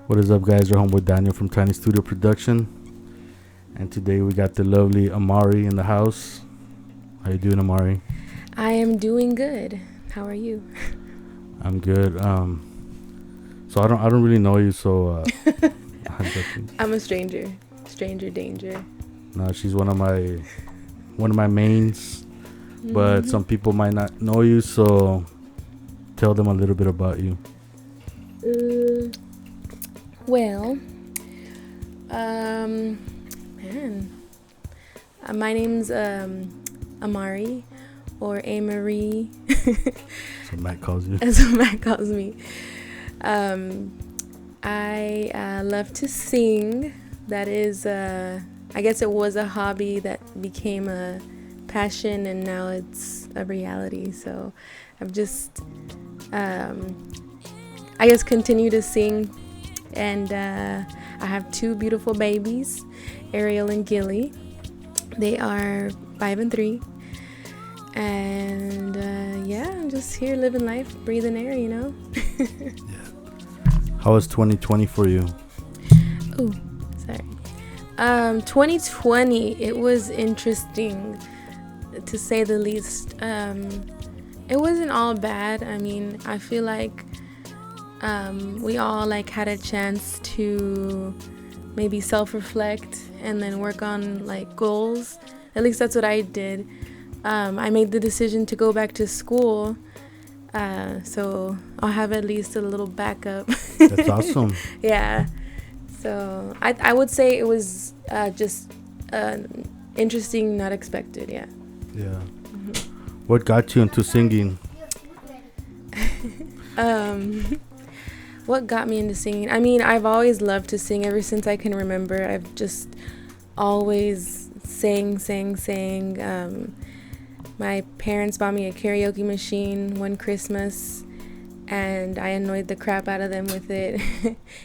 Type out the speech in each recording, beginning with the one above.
What is up, guys? You're home with Daniel from Tiny Studio Production, and today we got the lovely Amarie in the house. How you doing, Amarie? I am doing good. How are you? I'm good. So I don't really know you, so I'm a stranger. Stranger danger. no, she's one of my mains, but some people might not know you, so tell them a little bit about you. Well, man, my name's Amarie or Amarie. So Matt calls you. That's what Matt calls me. I love to sing. That is, I guess it was a hobby that became a passion, and now it's a reality. So I've just, I guess, continue to sing. And I have two beautiful babies, Ariel and Gilly. They are 5 and 3. And yeah, I'm just here living life, breathing air, you know. Yeah. How was 2020 for you? Oh, sorry. 2020, it was interesting, to say the least. It wasn't all bad. I mean, I feel like we all like had a chance to maybe self-reflect and then work on like goals. At least that's what I did. I made the decision to go back to school, so I'll have at least a little backup. That's awesome. Yeah. So I would say it was just interesting, not expected. Yeah. Yeah. What got you into singing? What got me into singing? I mean, I've always loved to sing ever since I can remember. I've just always sang. My parents bought me a karaoke machine one Christmas, and I annoyed the crap out of them with it.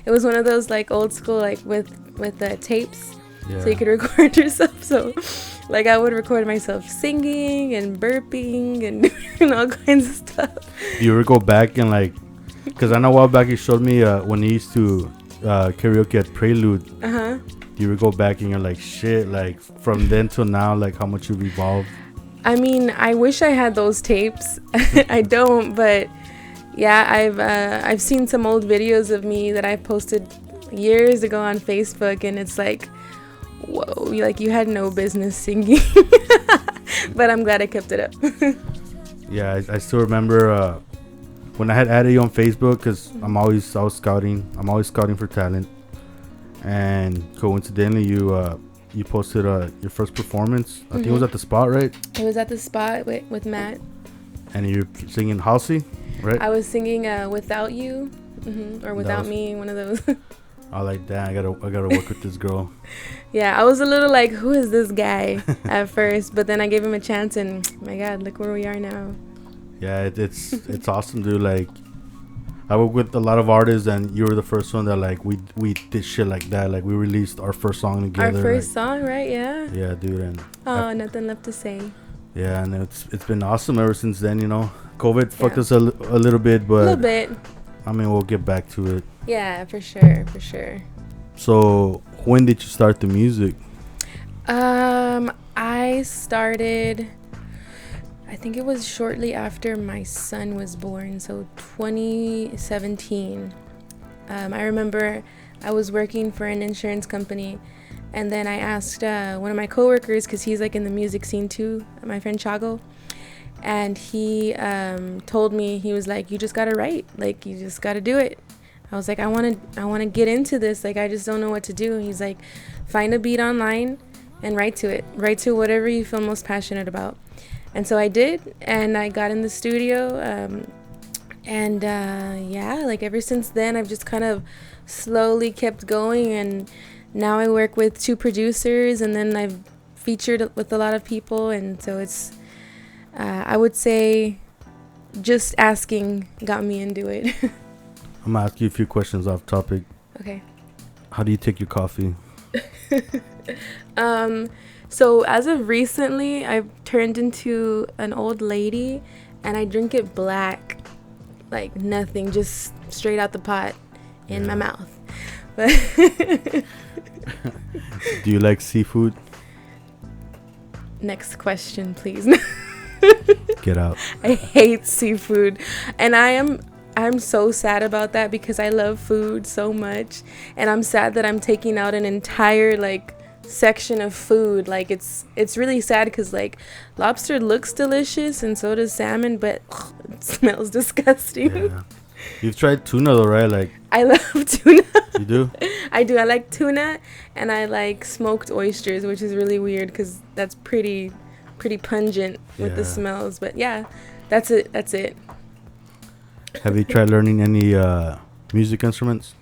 It was one of those like old school, like with the tapes, Yeah. so you could record yourself. So like I would record myself singing and burping and doing all kinds of stuff. Do you ever go back and like, because I know a while back you showed me when you used to karaoke at Prelude. Do you ever go back and you're like, shit, like from then till now, like how much you've evolved? I mean, I wish I had those tapes. I don't, but yeah, I've seen some old videos of me that I posted years ago on Facebook, and it's like, whoa, like you had no business singing. But I'm glad I kept it up. Yeah, I still remember when I had added you on Facebook, because I was scouting. I'm always scouting for talent, and coincidentally, you posted your first performance. I think it was at the Spot, right? It was at the Spot with Matt. And you're singing Halsey, right? I was singing Without You, or Without Me, one of those. I like that. I gotta work with this girl. Yeah, I was a little like, who is this guy at first? But then I gave him a chance, and my God, look where we are now. Yeah, it's awesome, dude. Like, I work with a lot of artists, and you were the first one that like we did shit like that. Like we released our first song together. Our first song, right? Yeah. Yeah, dude. And Nothing left to say. yeah, and it's been awesome ever since then. You know, COVID fucked us a little bit, but A little bit. I mean, we'll get back to it. Yeah, for sure. So, when did you start the music? I started, I think it was shortly after my son was born, so 2017. I remember I was working for an insurance company, and then I asked one of my coworkers, because he's like in the music scene too, my friend Chago, and he told me, he was like, you just gotta write, like you just gotta do it. I was like, I want to get into this, like I just don't know what to do. He's like, find a beat online and write to it, write to whatever you feel most passionate about. And so I did, and I got in the studio, yeah, like ever since then I've just kind of slowly kept going, and now I work with 2 producers, and then I've featured with a lot of people, and so it's I would say just asking got me into it. I'm gonna ask you a few questions off topic. Okay. How do you take your coffee? So as of recently, I've turned into an old lady, and I drink it black, like nothing, just straight out the pot in my mouth. But Do you like seafood? next question, please. Get out. I hate seafood, and I'm so sad about that because I love food so much, and I'm sad that I'm taking out an entire like section of food. Like it's really sad because like lobster looks delicious and so does salmon, but it smells disgusting. Yeah. You've tried tuna though, right? Like I love tuna. you do? I do. I like tuna, and I like smoked oysters, which is really weird because that's pretty pungent with the smells. But yeah, that's it. Have you tried learning any music instruments?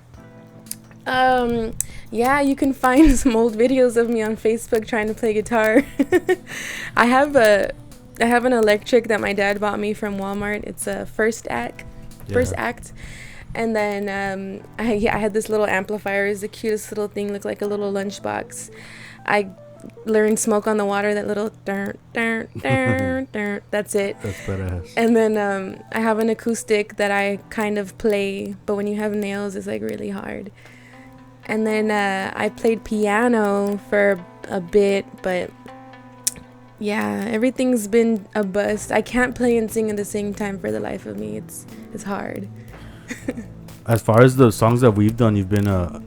Yeah, you can find some old videos of me on Facebook trying to play guitar. I have an electric that my dad bought me from Walmart. It's a first act, and then I had this little amplifier. It's the cutest little thing, looked like a little lunchbox. I learned Smoke on the Water, that little that's it. That's badass. And then I have an acoustic that I kind of play, but when you have nails, it's like really hard. And then I played piano for a bit, but yeah, everything's been a bust. I can't play and sing at the same time for the life of me. It's hard. As far as the songs that we've done, you've been a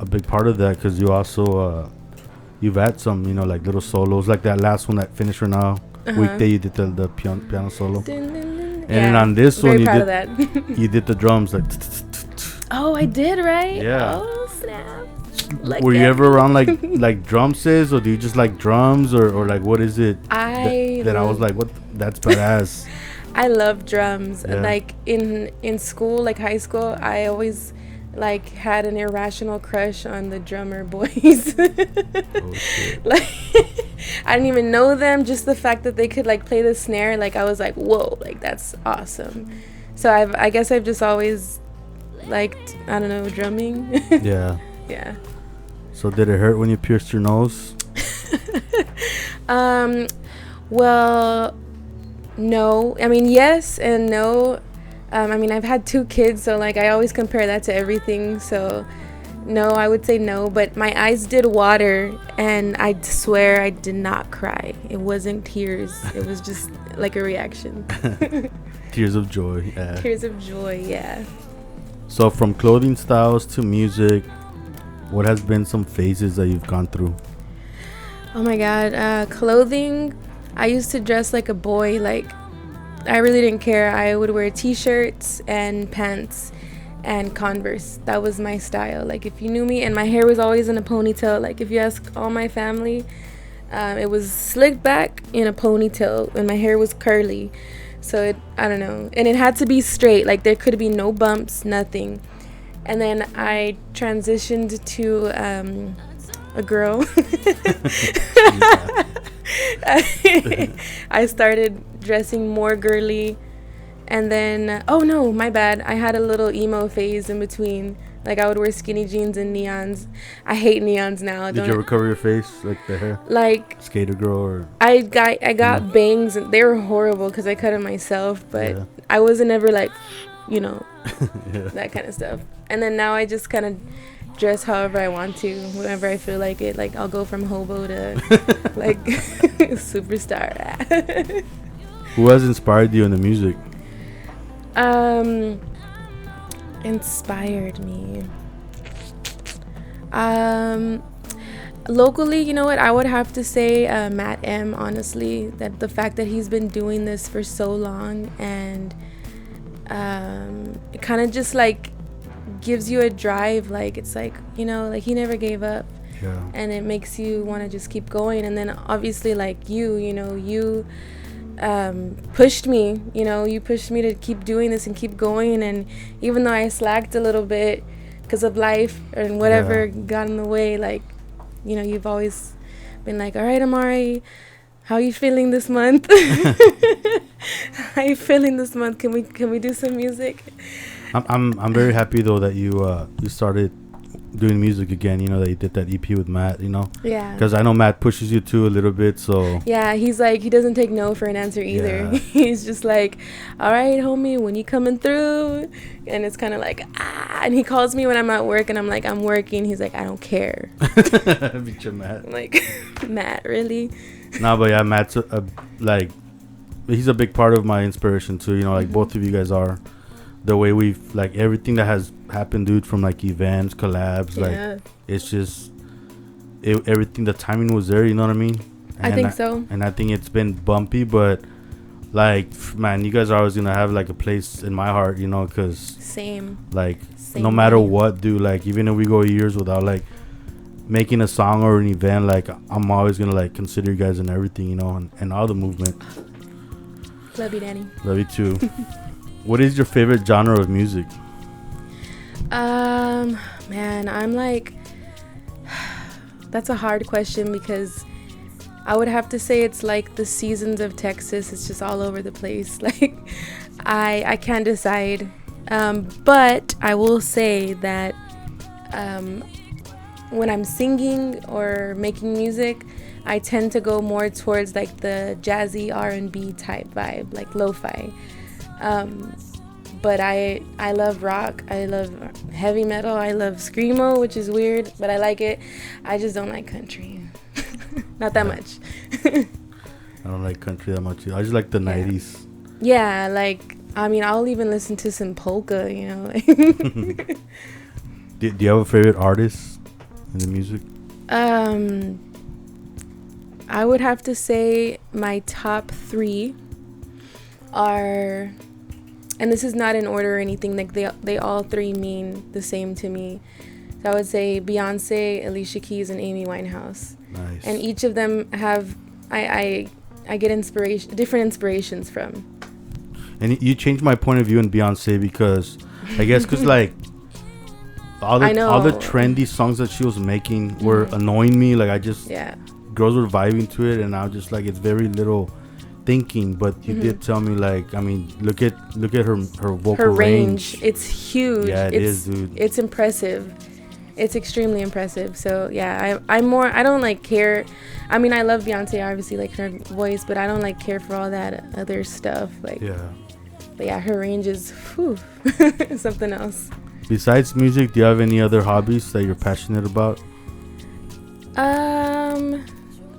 big part of that because you also you've had some, like little solos, like that last one that finished right now. Weekday, you did the piano solo. And then on this one, you did the drums like. Oh, I did, right? Yeah. Oh, snap. Were you ever around like drum sets, or do you just like drums, or like what is it? That I was like, what? That's badass. I love drums. Yeah. Like in school, like high school, I always like had an irrational crush on the drummer boys. Oh shit. Like I didn't even know them. Just the fact that they could like play the snare, like I was like, whoa, like that's awesome. So I guess I've just always liked, I don't know, drumming. Yeah. Yeah. So did it hurt when you pierced your nose? Well, no. I mean, yes and no. I mean, I've had 2 kids, so like I always compare that to everything. So no, I would say no. But my eyes did water, and I swear I did not cry. It wasn't tears. It was just like a reaction. Tears of joy. Yeah. Tears of joy. Yeah. So from clothing styles to music, what has been some phases that you've gone through? Oh my God. Clothing. I used to dress like a boy. Like I really didn't care. I would wear t-shirts and pants and Converse. That was my style. Like if you knew me, and my hair was always in a ponytail. Like if you ask all my family, it was slicked back in a ponytail, and my hair was curly. So I don't know. And it had to be straight. Like there could be no bumps, nothing. And then I transitioned to a girl. I started dressing more girly. And then, oh no, my bad. I had a little emo phase in between. Like I would wear skinny jeans and neons. I hate neons now. Did you ever cover your face, like the hair? Like skater girl, or I got bangs, and they were horrible because I cut them myself. But yeah. I wasn't ever like, yeah. That kind of stuff. And then now I just kind of dress however I want to, whenever I feel like it. Like I'll go from hobo to like superstar. Who has inspired you in the music? Inspired me. Locally, you know what? I would have to say Matt M. Honestly, that the fact that he's been doing this for so long, and it kind of just like gives you a drive. Like it's like, like he never gave up. Yeah. And it makes you want to just keep going. And then obviously like you pushed me, you pushed me to keep doing this and keep going. And even though I slacked a little bit because of life and whatever got in the way, like, you've always been like, all right, Amarie, how are you feeling this month? How are you feeling this month? Can we do some music? I'm very happy though that you started doing music again. You know, that you did that EP with Matt. You know. Yeah. Because I know Matt pushes you too a little bit. So. Yeah, he's like, he doesn't take no for an answer either. Yeah. He's just like, all right, homie, when you coming through? And it's kind of like, and he calls me when I'm at work, and I'm like, I'm working. He's like, I don't care. Beat your Matt. I'm like, Matt, really? Nah, but yeah, Matt's like, he's a big part of my inspiration too. You know, like both of you guys are. The way we've like everything that has happened, dude, from like events, collabs, like it's just everything. The timing was there. You know what I mean? And I think so. And I think it's been bumpy, but like, man, you guys are always gonna have like a place in my heart. You know, because same. Like, same no matter way. what, dude. Like, even if we go years without like making a song or an event, like I'm always gonna like consider you guys in everything, you know, and all the movement. Love you, Danny. Love you too. What is your favorite genre of music? Man, I'm like, that's a hard question because I would have to say it's like the seasons of Texas. It's just all over the place. Like, I can't decide. But I will say that when I'm singing or making music, I tend to go more towards like the jazzy R&B type vibe, like lo-fi. But I love rock. I love heavy metal. I love screamo, which is weird, but I like it. I just don't like country. Not that much. I don't like country that much. I just like the 90s. Yeah, like, I mean, I'll even listen to some polka, you know. Do you have a favorite artist in the music? I would have to say my top 3 are, and this is not in order or anything, like they all 3 mean the same to me. So I would say Beyonce, Alicia Keys, and Amy Winehouse. Nice. And each of them have I get different inspirations from. And you changed my point of view in Beyonce because I guess because like all the trendy songs that she was making were annoying me. Like, I just girls were vibing to it, and I was just like, it's very little thinking. But you did tell me, like, I mean, look at her vocal range. It's huge. Yeah, it is, dude. It's impressive. It's extremely impressive. So yeah, I don't like care. I mean, I love Beyonce, obviously, like her voice, but I don't like care for all that other stuff. Like, but yeah, her range is something else. Besides music, do you have any other hobbies that you're passionate about?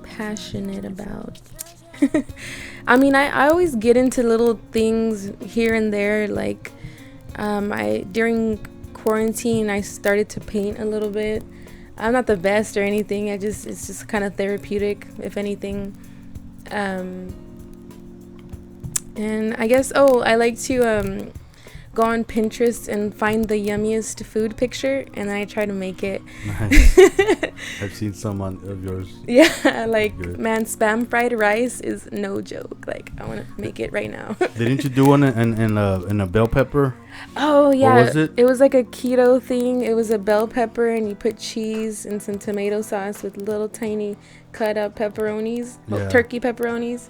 Passionate about. I mean, I always get into little things here and there. Like, during quarantine, I started to paint a little bit. I'm not the best or anything. It's just kind of therapeutic, if anything. And I guess, I like to go on Pinterest and find the yummiest food picture, and then I try to make it. Nice. I've seen some of yours. Yeah, like, man, spam fried rice is no joke. Like, I want to make it right now. Didn't you do one in a bell pepper? Oh, yeah. What was it? It was like a keto thing. It was a bell pepper, and you put cheese and some tomato sauce with little tiny cut up pepperonis, turkey pepperonis.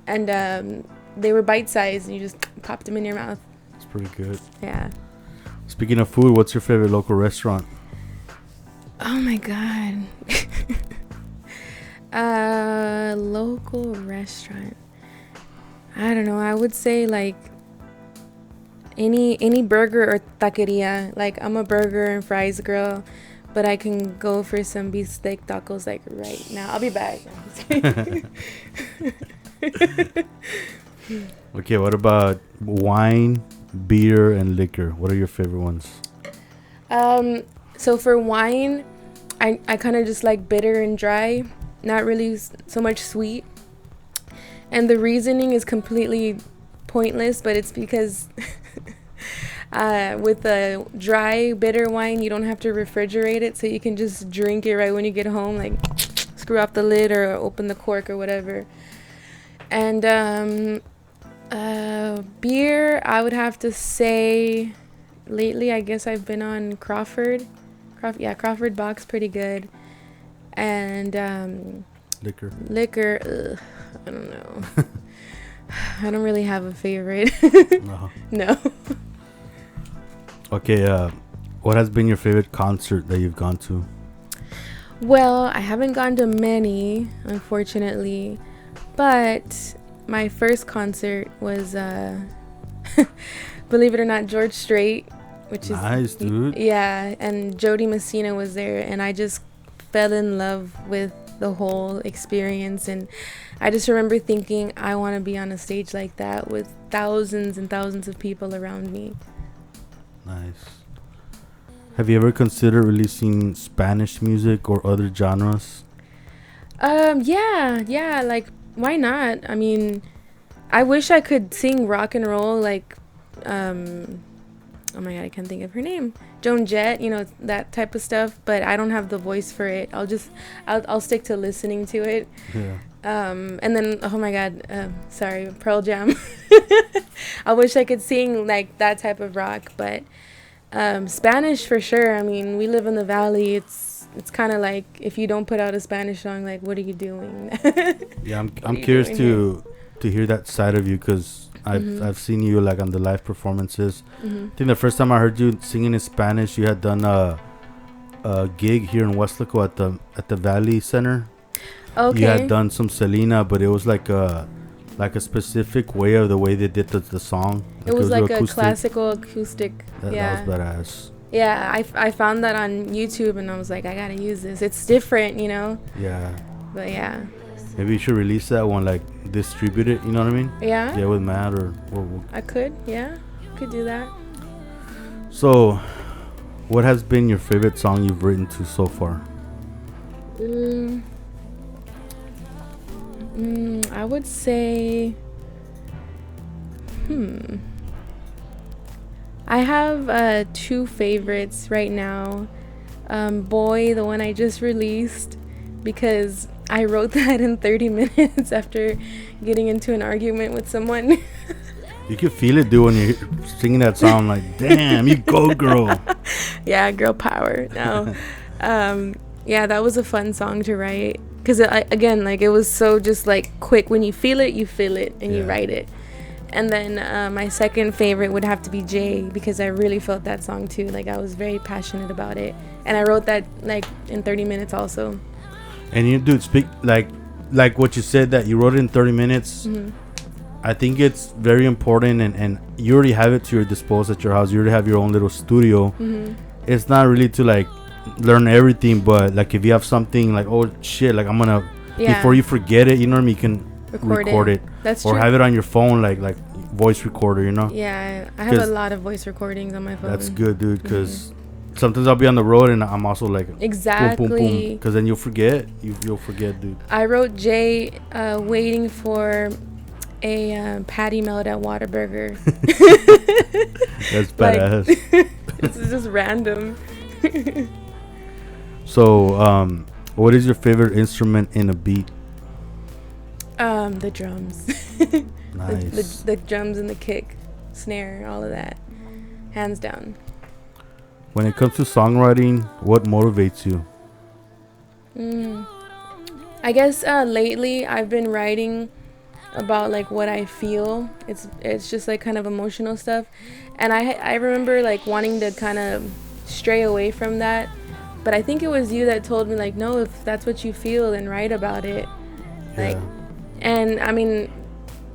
And they were bite-sized, and you just popped them in your mouth. It's pretty good. Yeah. Speaking of food, what's your favorite local restaurant? Oh, my God. Local restaurant. I don't know. I would say, like, any burger or taqueria. Like, I'm a burger and fries girl, but I can go for some beefsteak tacos, like, right now. I'll be back. Okay, what about wine, beer, and liquor? What are your favorite ones? So for wine, I kind of just like bitter and dry, not really so much sweet. And the reasoning is completely pointless, but it's because with a dry, bitter wine, you don't have to refrigerate it, so you can just drink it right when you get home, like screw off the lid or open the cork or whatever. And beer, I would have to say lately, I guess I've been on Crawford Bock's pretty good. And liquor, I don't know. I don't really have a favorite. No. No. Okay, What has been your favorite concert that you've gone to? Well, I haven't gone to many, unfortunately, but my first concert was, believe it or not, George Strait, which Nice, is dude. yeah, and Jody Messina was there, and I just fell in love with the whole experience. And I just remember thinking, I want to be on a stage like that with thousands and thousands of people around me. Nice. Have you ever considered releasing Spanish music or other genres? Yeah, like why not? I mean, I wish I could sing rock and roll like oh my god, I can't think of her name. Joan Jett, that type of stuff, but I don't have the voice for it. I'll stick to listening to it. Yeah. And then oh my god, sorry, Pearl Jam. I wish I could sing like that type of rock, but Spanish for sure. I mean, we live in the valley. It's kind of like if you don't put out a Spanish song, like what are you doing? Yeah, I'm curious to hear that side of you, because I've seen you like on the live performances. I think the first time I heard you singing in Spanish, you had done a gig here in Westlaco at the Valley Center. Okay. You had done some Selena, but it was like a specific way of the way they did the song. It was like a acoustic. classical acoustic. Yeah. That was badass. Yeah, I found that on YouTube and I was like, I gotta use this. It's different, Yeah. But yeah. Maybe you should release that one, like distribute it. You know what I mean? Yeah. Yeah, with Matt or I could. Yeah, could do that. So, what has been your favorite song you've written to so far? I would say, I have two favorites right now. Boy, the one I just released, because I wrote that in 30 minutes after getting into an argument with someone. You can feel it, dude, when you're singing that song. Like, damn, you go, girl. Yeah, girl power. No. Yeah, that was a fun song to write. Because, again, like, it was so just, like, quick. When you feel it, and you write it. And then my second favorite would have to be Jay, because I really felt that song, too. Like, I was very passionate about it. And I wrote that, like, in 30 minutes also. And you, dude, speak, like what you said, that you wrote it in 30 minutes. I think it's very important, and you already have it to your disposal at your house. You already have your own little studio. It's not really to, like, learn everything, but like if you have something like, oh shit, like I'm gonna before you forget it, you know what I mean, you can record it. That's or true. have it on your phone, like voice recorder, Yeah, I have a lot of voice recordings on my phone. That's good, dude, because sometimes I'll be on the road and I'm also like exactly boom, boom, boom, because then you'll forget, dude. I wrote Jay waiting for a patty melt at Whataburger. That's badass. This is just random. So, what is your favorite instrument in a beat? The drums. Nice. The drums and the kick, snare, all of that. Hands down. When it comes to songwriting, what motivates you? I guess lately I've been writing about like what I feel. It's just like kind of emotional stuff. And I remember like wanting to kind of stray away from that. But I think it was you that told me, like, no, if that's what you feel, then write about it. Like, and I mean,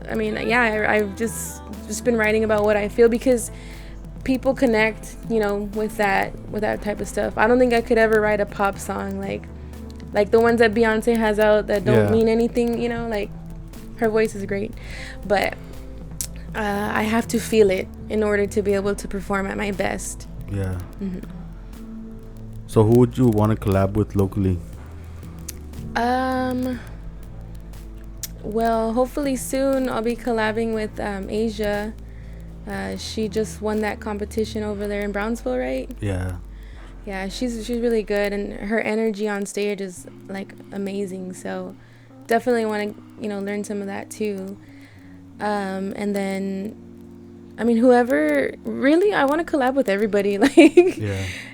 yeah, I've just been writing about what I feel, because people connect, with that type of stuff. I don't think I could ever write a pop song like the ones that Beyonce has out that don't mean anything, like her voice is great, but I have to feel it in order to be able to perform at my best. Yeah. So who would you want to collab with locally? Well, hopefully soon I'll be collabing with Asia. She just won that competition over there in Brownsville, right? Yeah. Yeah, she's really good, and her energy on stage is like amazing. So definitely want to learn some of that too. And then, I mean, whoever, really, I want to collab with everybody. Like,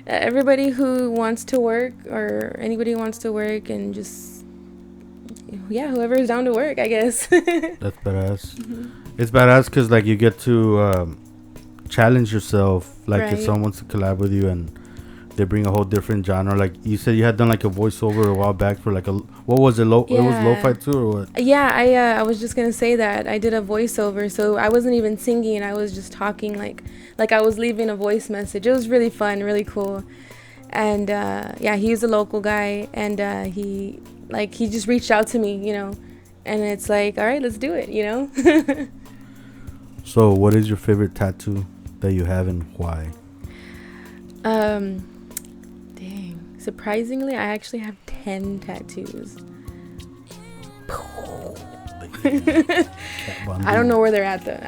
everybody who wants to work, or anybody who wants to work, and just, whoever is down to work, I guess. That's badass. It's badass because, like, you get to challenge yourself. Like, if someone wants to collab with you, and they bring a whole different genre. Like you said, you had done like a voiceover a while back for like a what was it? It was lo-fi too, or what? Yeah, I was just gonna say that I did a voiceover, so I wasn't even singing. I was just talking like I was leaving a voice message. It was really fun, really cool. And yeah, he's a local guy, and he just reached out to me, and it's like, all right, let's do it. So, what is your favorite tattoo that you have and why? Dang. Surprisingly, I actually have 10 tattoos. I don't know where they're at though.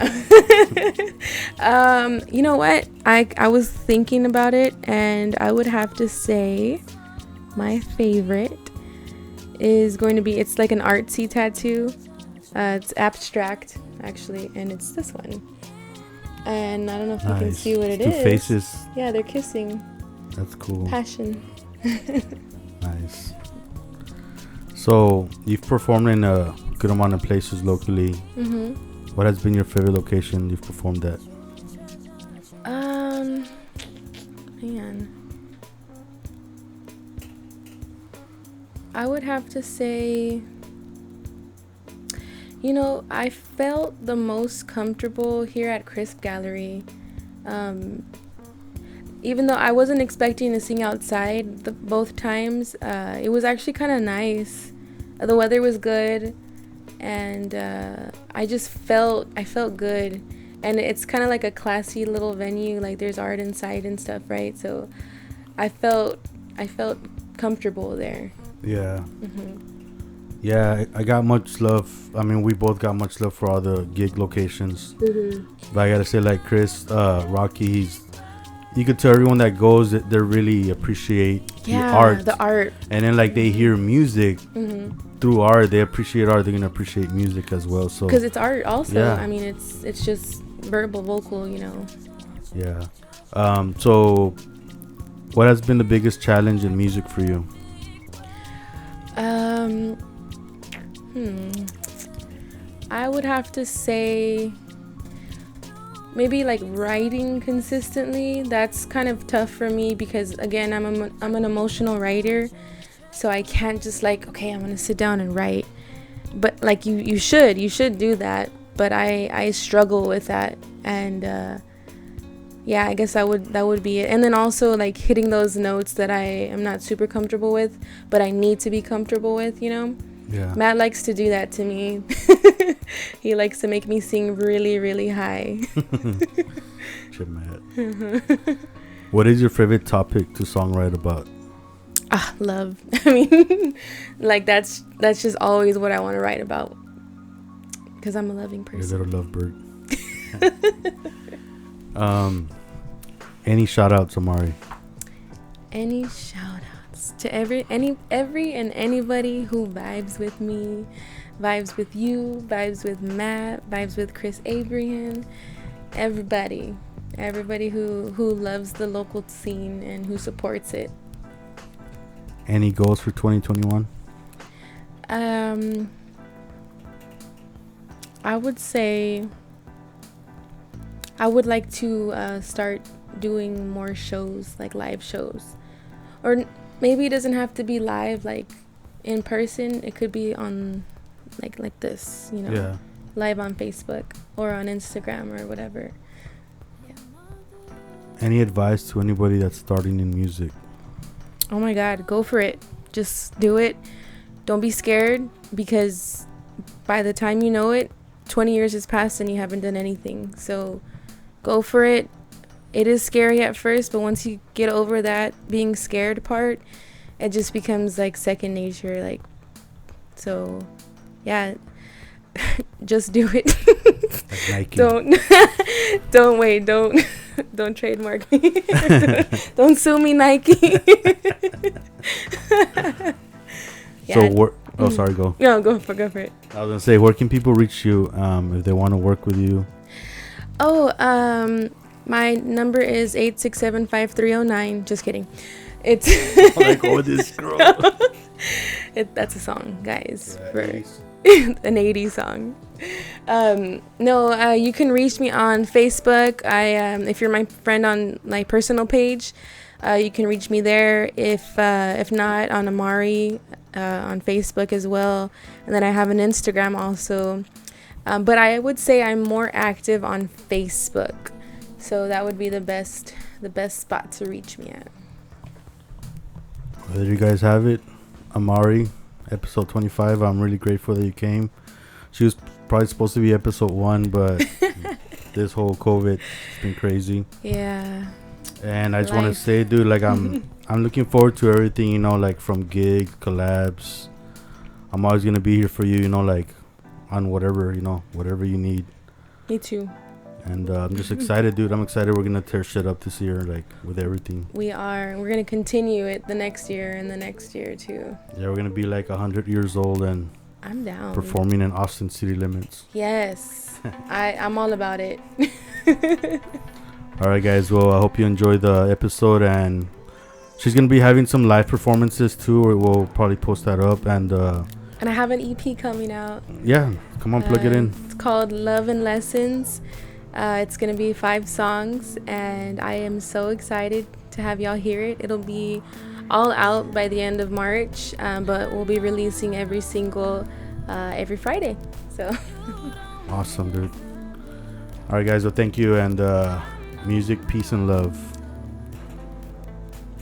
You know what? I was thinking about it, and I would have to say my favorite is going to be, it's like an artsy tattoo. It's abstract actually, and it's this one. And I don't know if you can see what it is. Two faces. Yeah, they're kissing. That's cool. Passion. Nice. So you've performed in a good amount of places locally. Mhm. What has been your favorite location you've performed at? Man, I would have to say, I felt the most comfortable here at Crisp Gallery. Even though I wasn't expecting to sing outside both times, it was actually kind of nice. The weather was good, and I felt good. And it's kind of like a classy little venue. Like there's art inside and stuff, right? So I felt comfortable there. Yeah. Mhm. Yeah, I got much love. I mean, we both got much love for all the gig locations. Mhm. But I gotta say, like Chris, Rocky, you could tell everyone that goes that they really appreciate the art. And then like they hear music through art, they appreciate art. They're gonna appreciate music as well. So because it's art also. Yeah. I mean, it's just verbal, vocal. Yeah. So, what has been the biggest challenge in music for you? I would have to say maybe like writing consistently. That's kind of tough for me because again, I'm an emotional writer, so I can't just like, okay, I'm gonna sit down and write. But like you should do that. But I struggle with that, and yeah, I guess that would be it. And then also like hitting those notes that I am not super comfortable with, but I need to be comfortable with. Yeah. Matt likes to do that to me. He likes to make me sing really, really high. Shit, Matt. What is your favorite topic to songwrite about? Love. I mean, like that's just always what I want to write about. Because I'm a loving person. Your little lovebird. Any shout outs, Amarie? Any shout outs to every and anybody who vibes with me, vibes with you, vibes with Matt, vibes with Chris Abraham, everybody who loves the local scene and who supports it. Any goals for 2021? I would say I would like to start doing more shows, like live shows. Or maybe it doesn't have to be live, like in person. It could be on like this, Yeah. live on Facebook or on Instagram or whatever. Yeah. Any advice to anybody that's starting in music? Oh my God, go for it. Just do it. Don't be scared, because by the time you know it, 20 years has passed and you haven't done anything. So go for it. It is scary at first, but once you get over that being scared part, it just becomes like second nature. Like, so yeah, just do it. Like Nike. Don't trademark me. Don't sue me, Nike. So sorry, go. No, go for it. I was gonna say, where can people reach you if they want to work with you? My number is 867-5309. Just kidding. It's like, oh, this girl. That's a song, guys. Yeah, For 80s. an 80s song. You can reach me on Facebook. If you're my friend on my personal page, You can reach me there. If not, on Amarie on Facebook as well. And then I have an Instagram also. But I would say I'm more active on Facebook. So that would be the best spot to reach me at. Well, there you guys have it. Amarie, episode 25. I'm really grateful that you came. She was probably supposed to be episode 1, but this whole COVID, it's been crazy. Yeah. And I just want to say, dude, like I'm looking forward to everything, you know, like from gigs, collabs. I'm always gonna be here for you, you know, like on whatever, you know, whatever you need. Me too. And I'm just excited, dude. I'm excited. We're gonna tear shit up this year, like with everything. We are. We're gonna continue it the next year and the next year too. Yeah, we're gonna be like 100 years old and I'm down. Performing in Austin city limits. Yes, I'm all about it. All right, guys. Well, I hope you enjoyed the episode, and she's gonna be having some live performances too. Or we'll probably post that up, and I have an EP coming out. Yeah, come on, plug it in. It's called Love and Lessons. It's gonna be 5 songs, and I am so excited to have y'all hear it. It'll be all out by the end of March, but we'll be releasing every single every Friday. So awesome, dude. All right, guys. Well, thank you, and music, peace, and love.